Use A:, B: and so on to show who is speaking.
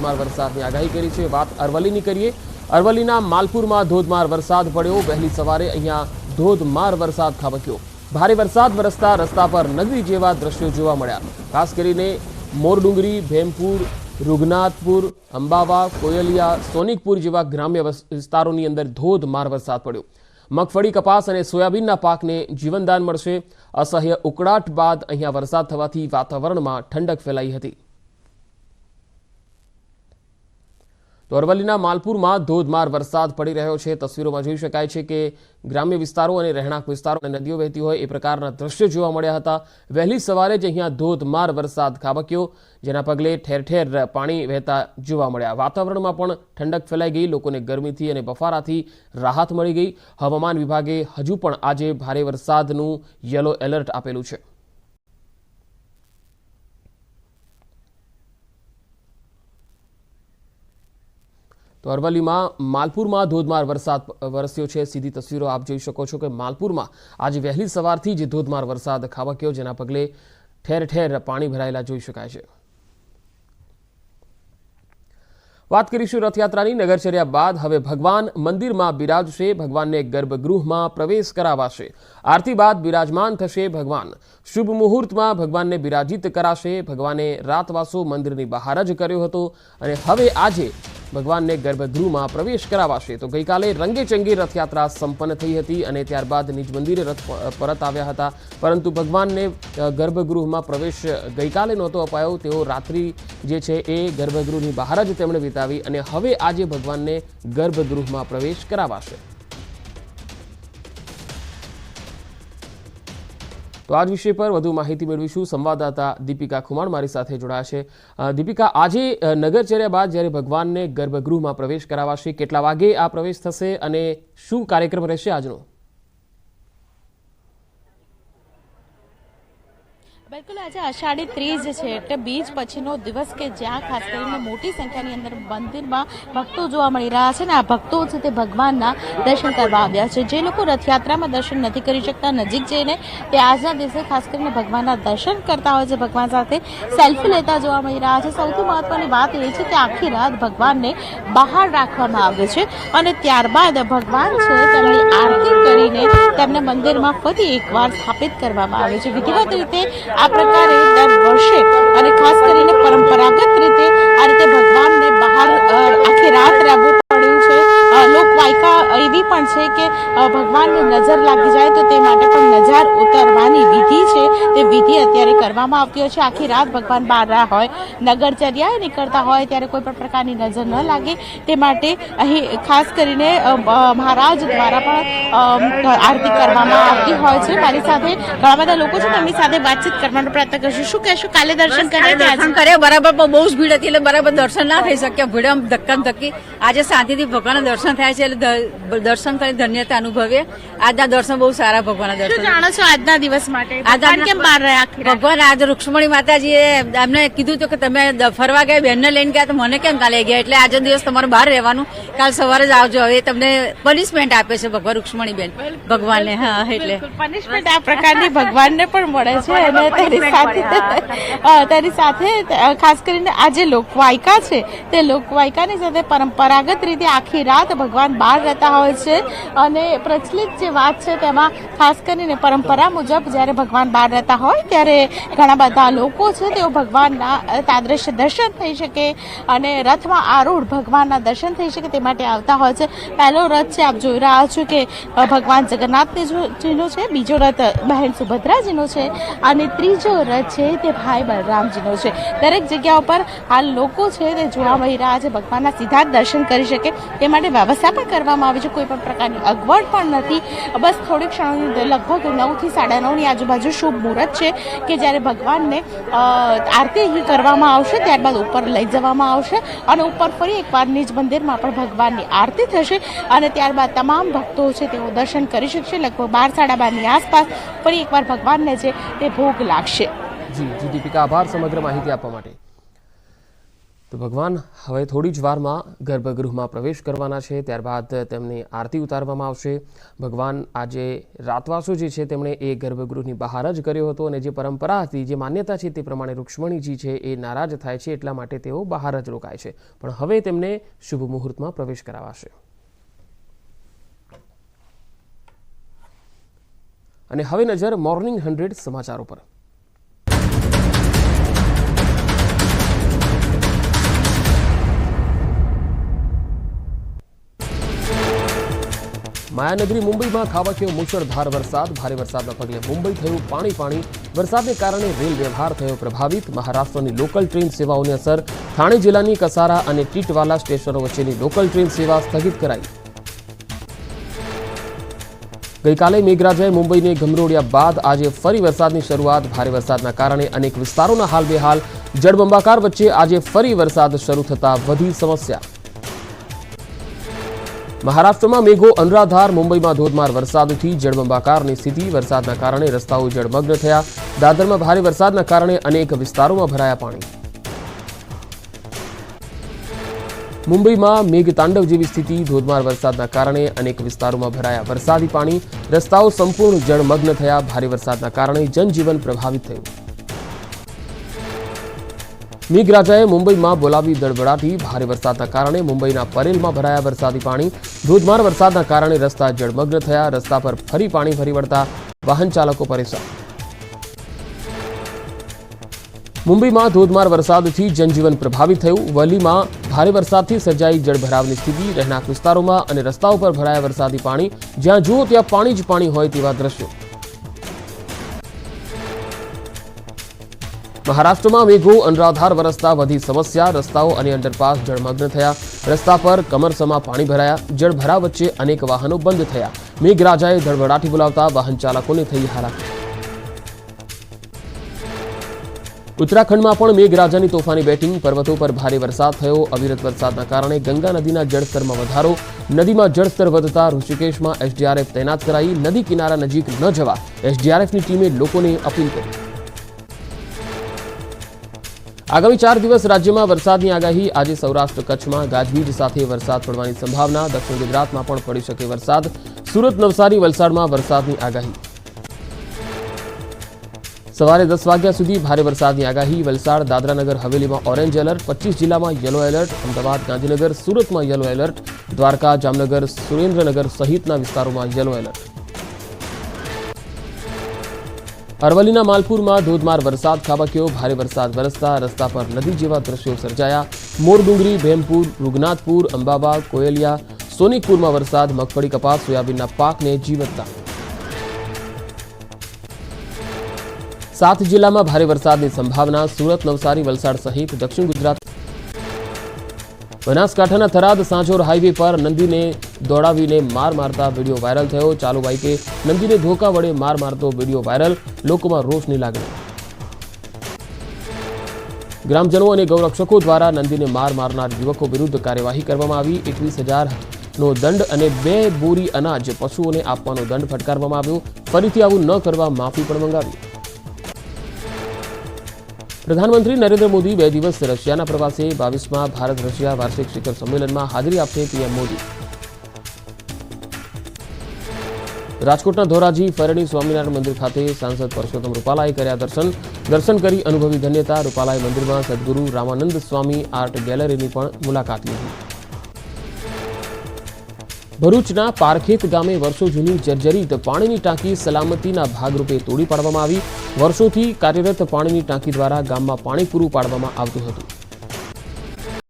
A: ધોધમાર વરસાદની આગાહી કરી છે। વાત અરવલ્લીની કરીએ। અરવલ્લીના માલપુરમાં ધોધમાર વરસાદ પડ્યો। વહેલી સવારે અહીંયા ધોધમાર વરસાદ ખાબક્યો। ભારે વરસાદ વરસતા રસ્તા પર નગરી જેવા દ્રશ્યો જોવા મળ્યા। ખાસ કરીને મોરડુંગરી, ભેમપુર, रुगनाथपुर, अंबावा, कोयलिया, सोनिकपुर जेवा ग्राम्य विस्तारों अंदर धोधमार वरसाद पड़्यो। मगफड़ी, कपास और सोयाबीनना पाकने जीवनदान मळशे। असह्य उकळाट बाद अहींया वरसाद थवाथी वातावरणमां ठंडक फैलाई हती। तो अरवल्लीना मालपुरमां धोधमार वरसाद पड़ी रह्यो छे। तस्वीरोमां जोई शकाय छे के ग्राम्य विस्तारों और રહેણાંક विस्तारों में नदीओ वहेती होय ए प्रकारना दृश्य जोवा मळ्या हता। वहेली सवारे ज अहींया धोधमार वरसाद खाबक्यो, जेना पगले ठेर ठेर पाणी वहेता जोवा मळ्या। वातावरणमां पण ठंडक फैलाई गई। लोकोने गरमीथी अने बफाराथी राहत मळी गई। हवामान विभागे हजू पण आजे भारे वरसादनुं येलो एलर्ट आपेलुं छे। तो अरवली में मालपुर में धोधमार वरसाद वरस्यो है। सीधी तस्वीरों आप जोई शको छो कि मालपुर में आज वहेली सवारथी ज धोधमार वरसाद खाबक्यो, जेना पगले ठेर ठेर पाणी भरायेला जोई शकाय छे। बात करीशुं रथयात्रानी। नगरचर्या बाद हवे भगवान मंदिर में बिराजशे। भगवान ने गर्भगृह में प्रवेश करावाशे। आरती बाद बिराजमान थशे भगवान। शुभ मुहूर्त में भगवान ने बिराजित कराशे। भगवाने रातवासो मंदिर नी बहार ज कर्यो हतो अने हवे आजे भगवान ने गर्भगृह में प्रवेश करावाशे। तो गई काले रंगेचंगे रथयात्रा संपन्न थई हती अने त्यारबाद निज मंदिरे रथ परत आव्या हता, परंतु भगवान ने गर्भगृह में प्रवेश गई काले नहोतो अपायो। तेओ रात्रि जे छे ए गर्भगृहनी बहार ज तेमणे वितावी अने हवे आजे भगवान ने गर्भगृह में प्रवेश करावाशे। तो आज विषय पर વધુ માહિતી મેળવીશું। સંવાદદાતા દીપિકા ખુમાણ મારી સાથે જોડાયા છે। દીપિકા, આજે નગરચર્યા બાદ જ્યારે ભગવાનને ગર્ભગૃહમાં પ્રવેશ કરાવાશે, કેટલા વાગે આ પ્રવેશ થશે અને શું કાર્યક્રમ રહેશે આજનો?
B: बिल्कुल आज आषाढ़ी तीज है એટલે બીજ પછીનો દિવસ કે જ્યાં ખાસ કરીને મોટી સંખ્યાની અંદર મંદિરમાં ભક્તો જોવા મળી રહ્યા છે ને આ ભક્તો છે તે ભગવાનના દર્શન કરવા આવ્યા છે। જે લોકો રથયાત્રામાં દર્શન નથી કરી શકતા નજીક જઈને તે આજના દિવસે ખાસ કરીને ભગવાનના દર્શન કરતા હોય છે, ભગવાન સાથે સેલ્ફી લેતા જોવા મળી રહ્યા છે। સૌથી મહત્વની વાત એ છે કે આખી રાત ભગવાનને બહાર રાખવામાં આવે છે અને ત્યારબાદ ભગવાન છે તેમની આરતી કરીને તેમને મંદિરમાં ફરી એકવાર સ્થાપિત કરવામાં આવે છે। વિધિવત રીતે આ પ્રકારે દર વર્ષે અને ખાસ કરીને પરંપરાગત રીતે આ રીતે ભગવાનને બહાર આખી રાત રહેવું પડ્યું છે। લોકવાયકા એવી પણ છે કે ભગવાનને નજર લાગી જાય તો તે માટે પણ નજર ઉતારવાની વિધિ છે તે વિધિ અત્યારે કરવામાં આવતી હોય છે। આખી રાત ભગવાન બહાર રહ્યા હોય, નગરચર્યાએ નીકળતા હોય ત્યારે કોઈ પણ પ્રકારની નજર ન લાગે તે માટે અહીં ખાસ કરીને મહારાજ દ્વારા પણ આરતી કરવામાં આવતી હોય છે। મારી સાથે ઘણા બધા લોકો છે તેમની સાથે વાતચીત કરવાનો પ્રયત્ન કરશું। શું કહેશો, કાલે દર્શન કર્યા?
C: બરાબર બહુ જ ભીડ હતી એટલે બરાબર દર્શન ના થઈ શક્યા। ભીડ ધક્કા ધક્કી આજે શાંતિથી ભગવાનના દર્શન થાય છે એટલે દર્શન કરી ધન્યતા અનુભવીએ। આજના દર્શન બહુ સારા ભગવાનના દર્શન।
B: શું જાણો છો આજના દિવસ માટે ભગવાન કેમ બહાર રહ્યા?
C: ભગવાન આજે રૂક્ષ્મણી માતાજીએ એમને કીધું હતું કે તમે ફરવા ગયા, બહેનને લઈને ગયા તો મને કેમ કાલે ગયા, એટલે આજે દિવસ તમારે બહાર રહેવાનું, કાલ સવારે જ આવજો। હવે તમને પનિશમેન્ટ આપે છે ભગવાન રૂક્ષ્મણી બેન ભગવાનને। હા, એટલે
B: પનિશમેન્ટ આ પ્રકારની ભગવાનને પણ મળે છે અને તેની સાથે ખાસ કરીને આ જે લોકવાયકા છે તે લોકવાયકાની સાથે પરંપરાગત રીતે આખી રાત ભગવાન બહાર રહેતા હોય છે અને પ્રચલિત જે વાત છે તેમાં ખાસ કરીને પરંપરા મુજબ જ્યારે ભગવાન બહાર રહેતા હોય ત્યારે ઘણા બધા લોકો છે તેઓ ભગવાનના તાદ્રશ્ય દર્શન થઈ શકે અને રથમાં આરૂઢ ભગવાનના દર્શન થઈ શકે તે માટે આવતા હોય છે। પહેલો રથ છે આપ જોઈ રહ્યા છો કે ભગવાન જગન્નાથજીનો છે, બીજો રથ બહેન સુભદ્રાજીનો છે અને ત્રીજો રથ છે તે ભાઈ બલરામજીનો છે। દરેક જગ્યા ઉપર હાલ લોકો છે તે જોવા મળી રહ્યા છે, ભગવાનના સીધા દર્શન કરી શકે તે માટે વ્યવસ્થા પણ કરવામાં આવી છે। કોઈ પણ પ્રકારની અગવડ પણ નથી। બસ થોડીક ક્ષણોની લગભગ 9 થી 9:30 ની આજુબાજુ શુભ મુહૂર્ત છે કે જ્યારે ભગવાનને આરતી કરવામાં આવશે, ત્યારબાદ ઉપર લઈ જવામાં આવશે અને ઉપર ફરી એકવાર નિજ મંદિરમાં પણ ભગવાનની આરતી થશે અને ત્યારબાદ તમામ ભક્તો છે તેઓ દર્શન કરી શકશે। લગભગ 12-12:30 ની આસપાસ ફરી એકવાર ભગવાનને છે તે ભોગ લાગશે।
A: જી દીપિકા, આભાર સમગ્ર માહિતી આપવા માટે। તો ભગવાન હવે થોડી જ વારમાં ગર્ભગૃહમાં પ્રવેશ કરવાના છે, ત્યારબાદ તેમની આરતી ઉતારવામાં આવશે. ભગવાન આજે રાતવાસો જે છે તેમણે એ ગર્ભગૃહની બહાર જ કર્યો હતો અને જે પરંપરા હતી, જે માન્યતા છે તે પ્રમાણે રૂક્ષ્મણીજી છે એ નારાજ થાય છે, એટલા માટે તેઓ બહાર જ રોકાય છે. પણ હવે તેમને શુભ મુહૂર્તમાં પ્રવેશ કરાવાશે. અને હવે નજર મોર્નિંગ 100 સમાચારો પર. માયાનગરી મુંબઈમાં ખાબક્યો મુશળધાર વરસાદ. ભારે વરસાદના પગલે મુંબઈ થયું પાણી. વરસાદને કારણે રેલ વ્યવહાર થયો પ્રભાવિત. મહારાષ્ટ્રની લોકલ ટ્રેન સેવાઓની અસર. ઠાણે જિલ્લાની કસારા અને ટીટવાલા સ્ટેશનો વચ્ચેની લોકલ ટ્રેન સેવા સ્થગિત કરાઈ. ગઈકાલે મેઘરાજાએ મુંબઈને ગમરોડ્યા બાદ આજે ફરી વરસાદની શરૂઆત. ભારે વરસાદના કારણે અનેક વિસ્તારોના હાલ બેહાલ. જળબંબાકાર વચ્ચે આજે ફરી વરસાદ શરૂ થતા વધી સમસ્યા. મહારાષ્ટ્રમાં મેઘો અનરાધાર. મુંબઈમાં ધોધમાર વરસાદથી જળબંબાકારની સ્થિતિ. વરસાદના કારણે રસ્તાઓ જળમગ્ન થયા. દાદરમાં ભારે વરસાદના કારણે અનેક વિસ્તારોમાં ભરાયા પાણી. મુંબઈમાં મેઘતાંડવ જેવી સ્થિતિ. ધોધમાર વરસાદના કારણે અનેક વિસ્તારોમાં ભરાયા વરસાદી પાણી. રસ્તાઓ સંપૂર્ણ જળમગ્ન થયા. ભારે વરસાદના કારણે જનજીવન પ્રભાવિત થયું. મેઘરાજાએ મુંબઈમાં બોલાવી દળબડાટી. ભારે વરસાદના કારણે મુંબઈના પરેલમાં ભરાયા વરસાદી પાણી. ધોધમાર વરસાદના કારણે રસ્તા જળમગ્ન થયા. રસ્તા પર ફરી પાણી ફરી વળતા વાહન ચાલકો પરેશાન. મુંબઈમાં ધોધમાર વરસાદથી જનજીવન પ્રભાવિત થયું. વલીમાં ભારે વરસાદથી સર્જાઈ જળભરાવની સ્થિતિ. રહેણાંક વિસ્તારોમાં અને રસ્તાઓ પર ભરાયા વરસાદી પાણી. જ્યાં જુઓ ત્યાં પાણી જ પાણી હોય તેવા દ્રશ્યો. મહારાષ્ટ્રમાં મેઘો અનરાધાર વરસતા વધી સમસ્યા. રસ્તાઓ અને અંડરપાસ જળમગ્ન થયા. રસ્તા પર કમરસમાં પાણી ભરાયા. જળભરાવ વચ્ચે અનેક વાહનો બંધ થયા. મેઘરાજાએ ધડબડાટી બોલાવતા વાહન ચાલકોને થઈ હાલાકી. ઉત્તરાખંડમાં પણ મેઘરાજાની તોફાની બેટિંગ. પર્વતો પર ભારે વરસાદ થયો. અવિરત વરસાદના કારણે ગંગા નદીના જળસ્તરમાં વધારો. નદીમાં જળસ્તર વધતા ઋષિકેશમાં એસડીઆરએફ તૈનાત કરાઈ. નદી કિનારા નજીક ન જવા એસડીઆરએફની ટીમે લોકોને અપીલ કરી. આગામી 4 દિવસ રાજ્યમાં વરસાદની આગાહી. આજે સૌરાષ્ટ્ર કચ્છમાં ગાજવીજ સાથે વરસાદ પડવાની સંભાવના. દક્ષિણ ગુજરાતમાં પણ પડી શકે વરસાદ. સુરત, નવસારી, વલસાડમાં વરસાદની આગાહી. સવારે 10 વાગ્યા સુધી ભારે વરસાદની આગાહી. વલસાડ, દાદરાનગર હવેલીમાં ઓરેન્જ એલર્ટ. 25 જિલ્લામાં યલો એલર્ટ. અમદાવાદ, ગાંધીનગર, સુરતમાં યલો એલર્ટ. દ્વારકા, જામનગર, સુરેન્દ્રનગર સહિતના વિસ્તારોમાં યલો એલર્ટ. અરવલ્લીના માલપુરમાં ધોધમાર વરસાદ ખાબક્યો. ભારે વરસાદ વરસતા રસ્તા પર નદી જેવા દ્રશ્યો સર્જાયા. મોરડુંગરી, ભેમપુર, રૂગનાથપુર, અંબાબા, કોયલિયા, સોનિકપુરમાં વરસાદ. મગફળી, કપાસ, સોયાબીનના પાકને જીવતદાન. 7 જિલ્લામાં ભારે વરસાદની સંભાવના. સુરત, નવસારી, વલસાડ સહિત દક્ષિણ ગુજરાત. બનાસકાંઠાના થરાદ સાંજોર હાઈવે પર નંદીને દોડાવીને માર મારતા વિડીયો વાયરલ થયો. ચાલુ બાઇકે નંદીને ધોકા વડે માર મારતો વિડીયો વાયરલ. લોકોમાં રોષની લાગણી. ગ્રામજનો અને ગૌરક્ષકો દ્વારા નંદીને માર મારનાર યુવકો વિરુદ્ધ કાર્યવાહી કરવામાં આવી. 21,000નો દંડ અને 2 બોરી અનાજ પશુઓને આપવાનો દંડ ફટકારવામાં આવ્યો. ફરીથી આવું ન કરવા માફી પણ મંગાવી. પ્રધાનમંત્રી નરેન્દ્ર મોદી 2 દિવસ રશિયાના પ્રવાસે. 22મા ભારત રશિયા વાર્ષિક શિખર સંમેલનમાં હાજરી આપશે પીએમ મોદી. રાજકોટના ધોરાજી ફેરણી સ્વામિનારાયણ મંદિર ખાતે સાંસદ પરસોત્તમ રૂપાલાએ કર્યા દર્શન કરી અનુભવી ધન્યતા. રૂપાલાએ મંદિરમાં સદગુરુ રામાનંદ સ્વામી આર્ટ ગેલેરીની પણ મુલાકાત લીધી. ભરૂચના પારખેત ગામે વર્ષો જૂની જર્જરિત પાણીની ટાંકી સલામતીના ભાગરૂપે તોડી પાડવામાં આવી. વર્ષોથી કાર્યરત પાણીની ટાંકી દ્વારા ગામમાં પાણી પૂરું પાડવામાં આવતું હતું.